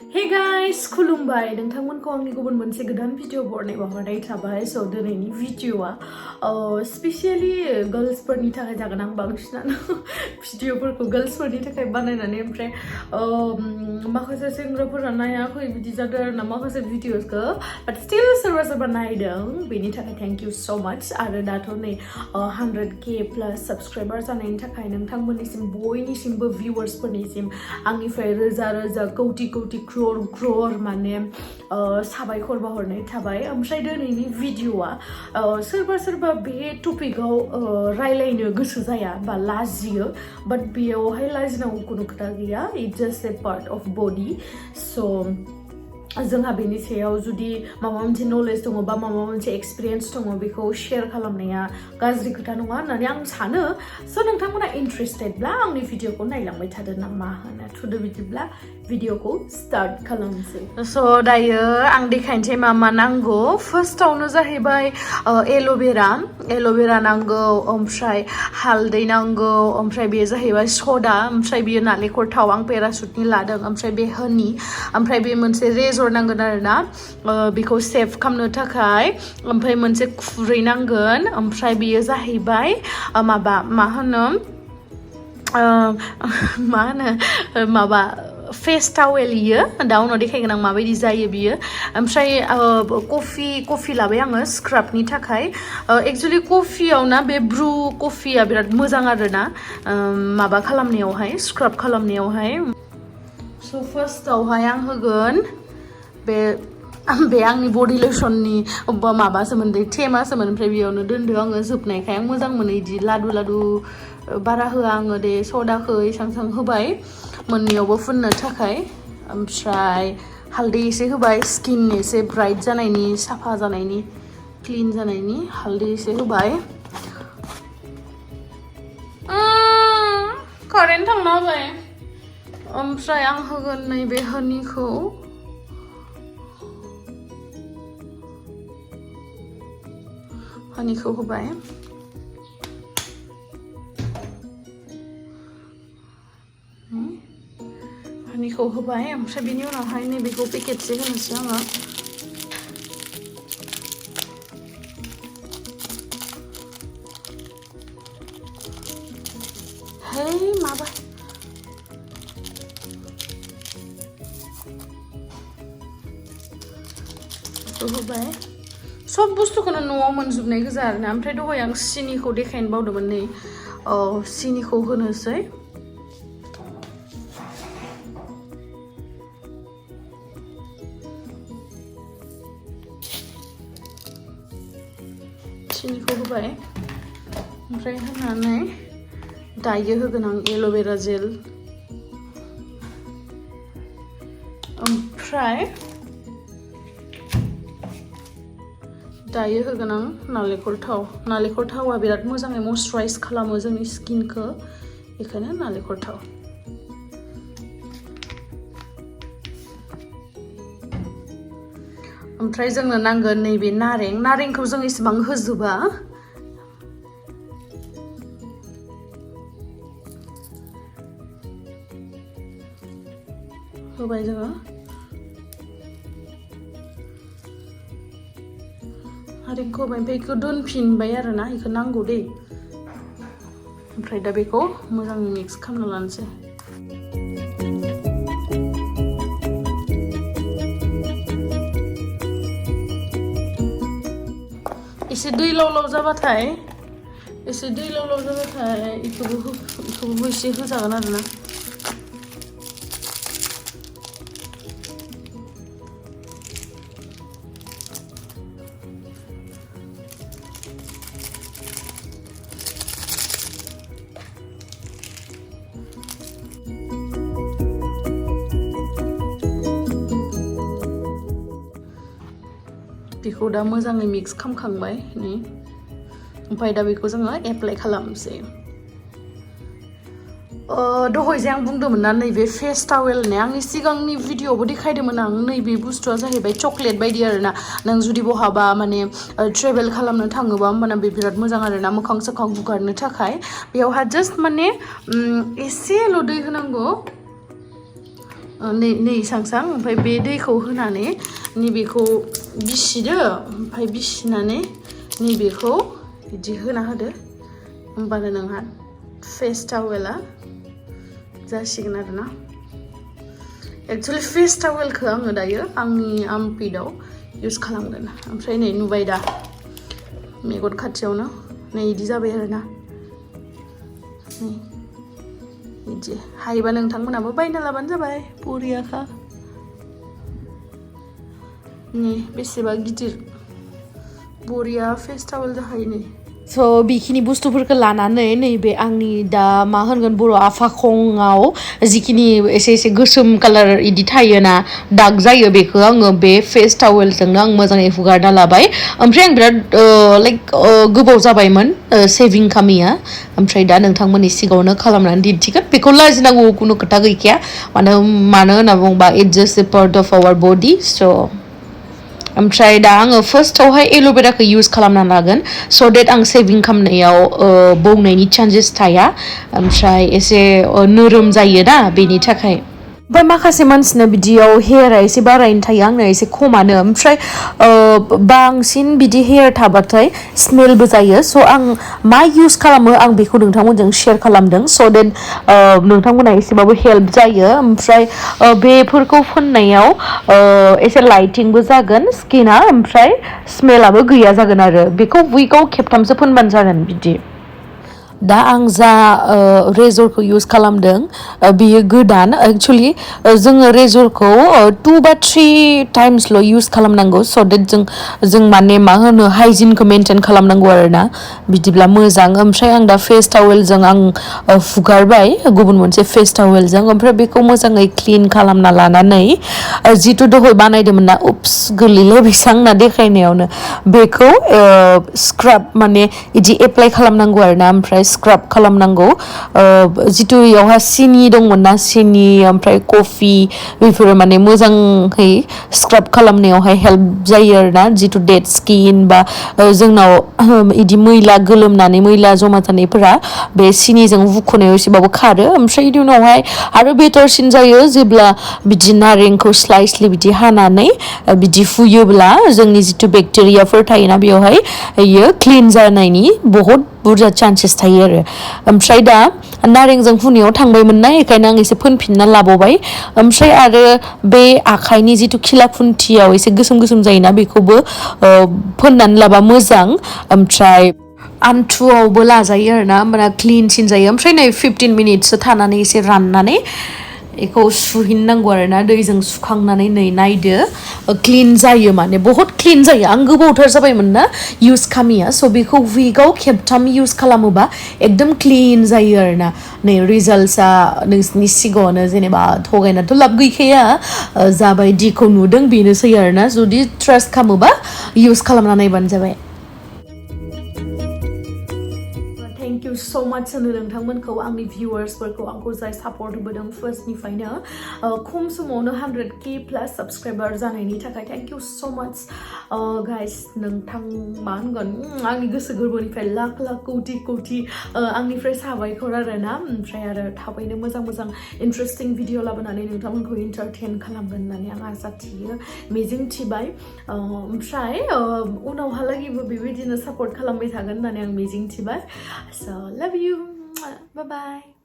Hey guys, Khulumbai. नोंथांमोनखौ आंनि गुबुन मोनसे गोदान भिडिअ बरनाय बावहरनाय थाबाय। So दिनैनि भिडिअआ स्पेशली गर्ल्सफोरनि थाखाय जागोन। आं बांसिनानो भिडिअफोरखौ गर्ल्सफोरनि थाखाय बानायनानै ओमफ्राय माखासे सेंग्राफोरा नायाखै बिदि जादों आरोना माखासे भिडिअसखौ बाट स्टिल सोरबा सोरबा नायदों बेनि थाखाय थैंक यू सो मच। आरो दाथ' नै 100K प्लस साबस्क्राइबार जानायनि थाखाय नोंथांमोननिसिम बयनिसिमबो भिउवार्सफोरनिसिम आंनिफ्राय रोजा रोजा कौटि कौटि क्रर माने साबायखर बावहरनाय थाबाय। ओमफ्राय दिनैनि भिडिअआ सोरबा सोरबा बे टपिकआव रायलायनो गोसो जाया बा लाजियो बाट बेयावहाय लाजिनांगौ खुनु खोथा गैया। It's just a part of बडी। सो जोंहा बेनि सायाव जुदि माबा मोनसे नलेज दङ बा माबा मोनसे एक्सपिरियेन्स दङ बेखौ शेयार खालामनाया गाज्रि खोथा नङा होननानै आं सानो। स' नोंथांमोना इन्ट्रेस्टेडब्ला आंनि भिडिअखौ नायलांबाय थादो नामा होनो थुदो बिदिब्ला भिडिअखौ स्टार्ट खालामनोसै। स' दायो आं देखायनोसै मा मा नांगौ। फार्स्टआवनो जाहैबाय एल'भेरा नांगौ, ओमफ्राय हालदै नांगौ, ओमफ्राय बेयो जाहैबाय सदा, ओमफ्राय बेयो नालेंखर थाव आं पेरासुटनि लादों, ओमफ्राय बे हनी, ओमफ्राय बे मोनसे रेजर नांगोन आरोना बेखौ सेभ खालामनो थाखाय, ओमफ्राय मोनसे खुरै नांगोन, ओमफ्राय बेयो जाहैबाय माबा फेस टावेल इयो दा उनाव देखायगोन आं माबायदि जायो बियो। ओमफ्राय कफि लाबाय आङो स्क्राबनि थाखाय। एक्चुअलि कफियाव ना बे ब्रु कफिया बिराद मोजां आरोना माबा खालामनायावहाय स्क्राब खालामनायावहाय। स' फार्स्टआवहाय आं होगोन बे आंनि बडि लोशननि माबा सोमोन्दै थेमा सोमोन्दै, ओमफ्राय बेयावनो दोनदो आङो जोबनायखाय आं मोजां मोनो इदि लादु लादु बारा होआ आङो दे सदाखौ एसां होबाय मोननैयावबो फुननो थाखाय। ओमफ्राय हालदै एसे होबाय स्किन एसे ब्राइट जानायनि, साफा जानायनि, क्लिन जानायनि हालदै एसे होबाय। कारेन्ट थांना होबाय। ओमफ्राय आं होगोन नैबे हनीखौ। हनीखौ होबाय। हनीखौ होबाय ओमफ्राय बेनि उनावहाय नैबेखौ पेकेटसे होनोसै आङो। है माबा होबाय। सब बुस्थुखौनो न'आव मोनजोबनाय गोजा आरोना। ओमफ्राय दहाय आं सिनिखौ देखायनो बावदोंमोन, नै सिनिखौ होनोसै। सिनिखौ होबाय ओमफ्राय होनानै दायो होगोन आं एल'भेरा जेल, ओमफ्राय दायो होगोन आं नालेंखर थाव। नालेंखर थावा बिराद मोजाङै मयस्चराइज खालामो जोंनि स्किनखौ, बेखायनो नालेंखर थाव। ओमफ्राय जोंनो नांगोन नैबे नारेंखौ जों इसेबां होजोबा, होबाय जोङो। नारेंखौ होबाय ओमफ्राय बेखौ दोनफिनबाय आरोना, बेखौ नांगौ दे। ओमफ्राय दा बेखौ मोजां मिक्स खालामना लानोसै। एसे दै लाव जाबाथाय बेखौबो एसे होजागोन आरोना। बेखौ दा मोजाङै मिक्स खालामखांबाय नै, ओमफ्राय दा बेखौ जोङो एप्लाइ खालामनोसै। दहाय जे आं बुंदोंमोन ना नैबे फेस टावेल होननाय, आंनि सिगांनि भिडिअआवबो देखायदोंमोन आं। नैबे बुस्थुआ जाहैबाय चकलेट बायदि आरोना। नों जुदि बहाबा माने ट्रेभेल खालामनो थाङोबा होमबाना बे बिराद मोजां आरोना मोखां सोखां हुगारनो थाखाय। बेयावहा जास्ट माने एसेल' दै होनांगौ, नै सांसां ओमफ्राय बे दैखौ होनानै नैबेखौ बिसिदो ओमफ्राय बिसिनानै नैबेखौ बिदि होना होदो होमबानो नोंहा फेस टावेला जासिगोन आरोना एक्चुअली फेस टावेलखौ आङो दायो आंनि आर्मपिटआव इउज खालामगोन ओमफ्राय नै नुबाय दा मेगन खाथियावनो नै इदि जाबाय आरोना नै इदि हायोबा नोंथांमोनाबो बायना लाबानो जाबाय बरियाखा नै बेसेबा गिदिर बरिया फेस टावेल जाखायो नै स' बेखिनि बुस्थुफोरखौ लानानै नैबे आंनि दा मा होनगोन बर' आफाखङाव जिखिनि एसे गोसोम कालार इदि थायोना दाग जायो बेखौ आङो बे फेस टावेलजोंनो आं मोजाङै हुगारना लाबाय ओमफ्राय आं बिराद लाइक गोबाव जाबायमोन सेभिं खामिया ओमफ्राय दा नोंथांमोननि सिगाङावनो खालामनानै दिन्थिगोन बेखौ लाजिनांगौ खुनु खोथा गैखाया मानो होनना बुङोबा it's just a part of our body स' ओमफ्राय दा आङो फार्स्टआवहाय एल'भेराखौ इउज खालामना लागोन स' डेट आं सेभिं खालामनायाव बौनायनि चान्सेस थाया ओमफ्राय एसे नोरोम जायो ना बेनि थाखाय ओमफ्राय माखासे मानसिना बिदियाव हेयारा एसे बारायनो थायो आंना एसे खमानो ओमफ्राय बांसिन बिदि हेयार थाबाथाय स्मेलबो जायो स' आं मा इउज खालामो आं बेखौ नोंथांमोनजों शेयार खालामदों स' देट नोंथांमोना एसेबाबो हेल्प जायो ओमफ्राय बेफोरखौ फोननायाव एसे लाइटिंबो जागोन स्किना ओमफ्राय स्मेलाबो गैया जागोन आरो बेखौ उइकआव खेबथामसो फोनबानो जागोन बिदि दा आं जा रेजरखौ इउज खालामदों बियो गोदान एक्चुअली जोङो रेजरखौ 2 बा 3 टाइम्सल' इउज खालामनांगौ स' देट जों माने मा होनो हाइजिनखौ मेनटेन खालामनांगौ आरोना बिदिब्ला मोजां ओमफ्राय आं दा फेस टावेलजों आं हुगारबाय गुबुन मोनसे फेस टावेलजों ओमफ्राय बेखौ मोजाङै क्लिन खालामना लानानै जिथु दहाय बानायदोंमोन ना उप्स गोलैलाय बेसांना देखायनायावनो बेखौ स्क्राब माने इदि एप्लाइ खालामनांगौ आरोना ओमफ्राय स्क्राब खालामनांगौ जिथु इयावहा सिनि दंमोन ना सिनि ओमफ्राय कफि बेफोरो माने मोजाङै स्क्राब खालामनायावहाय हेल्प जायो आरोना जिथु डेड स्किन बा जोंनाव इदि मैला गोलोमनानै मैला जमा जानायफोरा बे सिनिजों हुख'नायाव एसेबाबो खारो ओमफ्राय इनि उनावहाय आरो बेटारसिन जायो जेब्ला बिदि नारेंखौ स्लाइसलि बिदि हानानै बिदि हुयोब्ला जोंनि जिथु बेक्टेरियाफोर थायोना बेयावहाय इयो क्लिन जानायनि बहुत बुरजा चान्सेस थायो आरो ओमफ्राय दा नारेंजों हुनायाव थांबायमोन ना बेखायनो आं एसे फोनफिनना लाबावबाय ओमफ्राय आरो बे आखाइनि जिथु खिला खुन्थियाव एसे गोसोम गोसोम जायोना बेखौबो फोननानै लाबा मोजां ओमफ्राय आन्थुआवबो लाजायो आरोना होमबाना क्लिनसिन जायो ओमफ्राय नै 15 मिनिटसो थानानै एसे राननानै बेखौ सुहैनांगौ आरोना दैजों सुखांनानै नै नायदो क्लिन जायो माने बहुत क्लिन जायो आं गोबावथार जाबायमोन ना इउज खालामिया स' बेखौ उइकआव खेबथाम इउज खालामोबा एकदम क्लिन जायो आरोना नै रिजाल्टआ नोंसिनि सिगाङावनो जेनेबा थगायनाथ' लाब गैखाया जाबायदिखौ नुदों बेनोसै आरोना जुदि ट्रास्ट खालामोबा इउज खालामना नायबानो जाबाय थेंक इउ सो माच होनो नोंथांमोनखौ आंनि भिउवार्सफोरखौ आंखौ जाय सापर्ट होबोदों फार्स्टनिफ्रायनो खम समावनो 100K प्लास साबस्क्राइबार जानायनि थाखाय थेंक इउ सो माच गाइस नोंथां मा होनगोन आंनि गोसो गोरबोनिफ्राय लाख लाख कौटि कौटि आंनिफ्राय साबायखर आरोना ओमफ्राय आरो थाबैनो मोजां मोजां इन्टारेस्टिं भिडिअ लाबोनानै नोंथांमोनखौ इन्टारटेन खालामगोन होननानै आं आसा थियो मिजिं थिबाय ओमफ्राय उनावहालागैबो बेबायदिनो सापर्ट खालामबाय थागोन होननानै आं मिजिं थिबाय So, love you. Bye-bye.